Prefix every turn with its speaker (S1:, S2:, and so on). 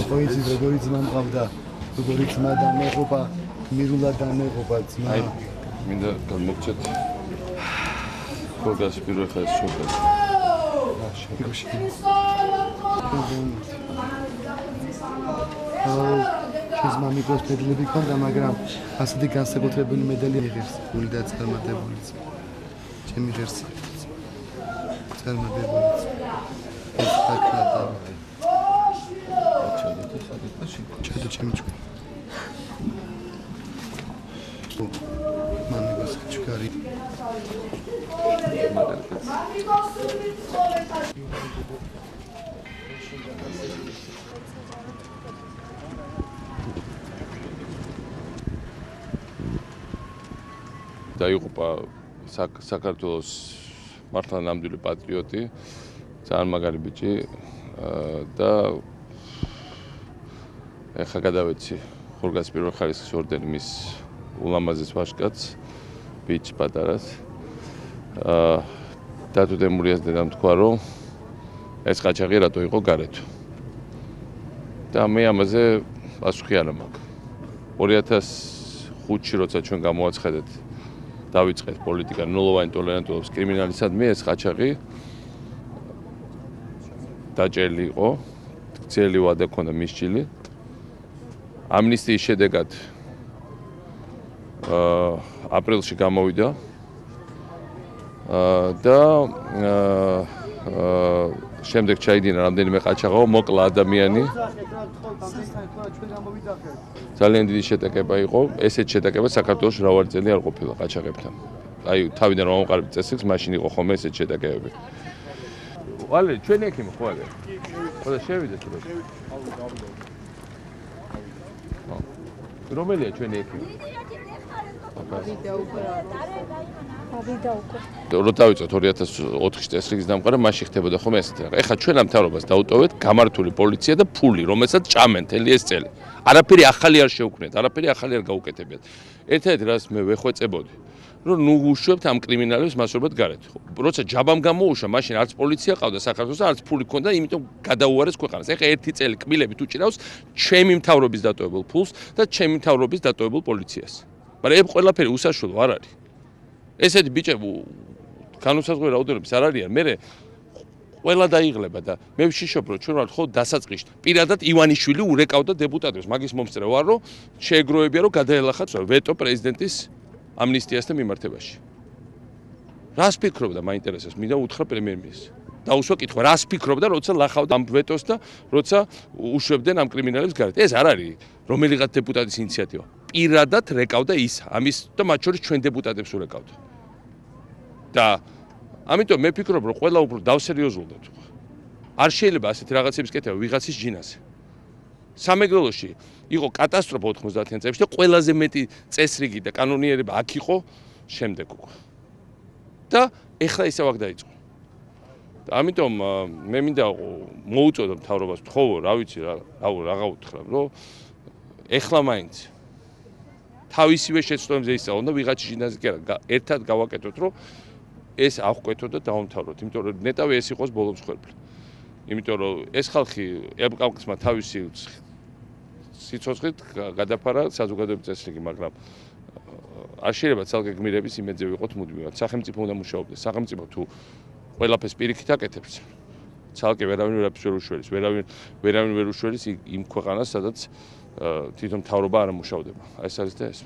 S1: ხო იცით როგორი ძმა მყავდა, როგორი ძმა დამეღობა, მირულა დამეღობა ძმა.
S2: აი, მინდა გამოგცეთ. ხორგას პირველ ხაზს შევხედე.
S1: შენს მამიკოს ფედლები ქონდა, მაგრამ ასეთი განსაკუთრებული მედალი იღებს, გული და წარმატებულიც. ჩემი ღირსი. წარმატებულიც. ეს ფაქტია. ჩადო ჩემი ჭკუ. მამიკოს ჩქარი.
S2: დაიღუპა საქართველოს მართლა ნამდვილი პატრიოტი, ძალიან მაგარი ბიჭი და ეხლა გადავეცი ხორგას პირველ ხარისხის ორდენი მის ულამაზეს ვაჟკაცს, ბიჭს პატარას. დათო დემურიას დედამ თქვა, რომ ეს ყაჩაღი რატო იყო გარეთ. და მე ამაზე პასუხი არ მაქვს. 2005-ში როცა ჩვენ გამოვაცხადეთ დავიწყეთ პოლიტიკა ნულოვანი ტოლერანტობის კრიმინალისადმი, ეს ყაჩაღი დაჭერილი იყო, გრძელი ვადა ჰქონდა მისჭილი. ამნისტიის შედეგად აპრილში გამოვიდა და შემდეგ ჩაიდინა რამდენიმე ყაჩაღაო, მოკლა ადამიანი. ძალიან დიდი შეტაკება იყო, ესეთ შეტაკება საქართველოს მრავალი წელი არ ყოფილა ყაჩაღებთან. აი, თავიდან რომ ამყარებთ წესრიგს, მაშინ იყო ხოლმე ესეთ შეტაკებები. ვალე, ჩვენი ექიმი ხო არა? ხოდა შევიდეთ რო. რომელია ჩვენი ექიმი? რო დავიწყოთ 2004 წესრიგის დამყარება, მაშინ ხდებოდა ხოლმე ესეთი რაღაც. ეხლა ჩვენ ამ მთავრობას დაუტოვეთ გამართული პოლიცია და ფული, რომელსაც ჭამენ თელი ეს წელი. არაფერი ახალი არ შევქმნეთ, არაფერი ახალი არ გაუკეთებიათ. ერთ-ერთი რაც მე ვეხვეწებოდი, რომ ნუ უშვებთ ამ კრიმინალებს მასობად გარეთ. როცა ჯაბამ გამოუშვა, მაშინ არც პოლიცია ყავდა საქართველოს, არც ფული ჰქონდა, იმიტომ გადაუარეს ქვეყანას. ეხლა ერთი წელი კბილებით უჭირავს ჩემი მთავრობის დატოვებულ ფულს და ჩემი მთავრობის დატოვებულ პოლიციას. მაგრამ ეს ყველაფერი უსაშუალო არ არის. ესეთი ბიჭები განუსაზღვრე რაოდენობის არ არიან, მე ყველა დაიღლება და მე ვშიშობ რომ ჩვენ ვართ ხო დასაწყისში. პირადად ივანიშვილი ურეკავდა დეპუტატებს, მაგის მომსწრე ვარ რომ შეეგროვებია რომ გადაელახათ ვეტო პრეზიდენტის ამნისტიასთან მიმართებაში. რას ფიქრობდა მაინტერესებს, მინდა უთხრა პრემიერ-მინისტრს. დაუსვა კითხვა, რას ფიქრობდა, როცა ლახავდა ამ ვეტოს და როცა უშვებდნენ ამ კრიმინალებს გარეთ. ეს არ არის რომელიღაც დეპუტატის ინიციატივა. პირადად რეკავდა ის, ამის და მათ შორის ჩვენ დეპუტატებს ურეკავდა. და ამიტომ მე ფიქრობ, რომ ყველა უფრო დავსერიოზულდეთ. არ შეიძლება ასეთი რაღაცების კეთება ვიღაცის ჯინაზე. სამეგრელოში იყო კატასტროფა 90-იან წლებში და ყველაზე მეტი წესრიგი და კანონიერება აქ იყო შემდეგ უკვე. და ეხლა ისევ აქ დაიწყო. ამიტომ მე მინდა მოუწოდო მთავრობას, თხოვო, რა ვიცი რა, რაღა უთხრა, რომ ეხლა მაინც თავისივე შეცდომებზე ისაუბრონ და ვიღაც ჯინაზე კი არა, ერთად გავაკეთოთ, რომ ეს აღკვეთოთ და დავამთავროთ, იმიტომ რომ ნეტავი ეს იყოს ბოლო მსხვერპლი. იმიტომ რომ ეს ხალხი ებყავკაცმა თავისი სიცოცხლით გადაფარა საზოგადოების წესრიგი, მაგრამ არ შეიძლება ცალკე გმირების იმედზე ვიყოთ მუდმივად. სახელმწიფო უნდა მუშაობდეს. სახელმწიფო თუ ყველაფერს პირიქით აკეთებს. ცალკე ვერავინ ვერ უშველის, ვერავინ ვერ უშველის იმ ქვეყანას, სადაც თვითონ მთავრობა არ მუშავდება. ეს არის და ეს.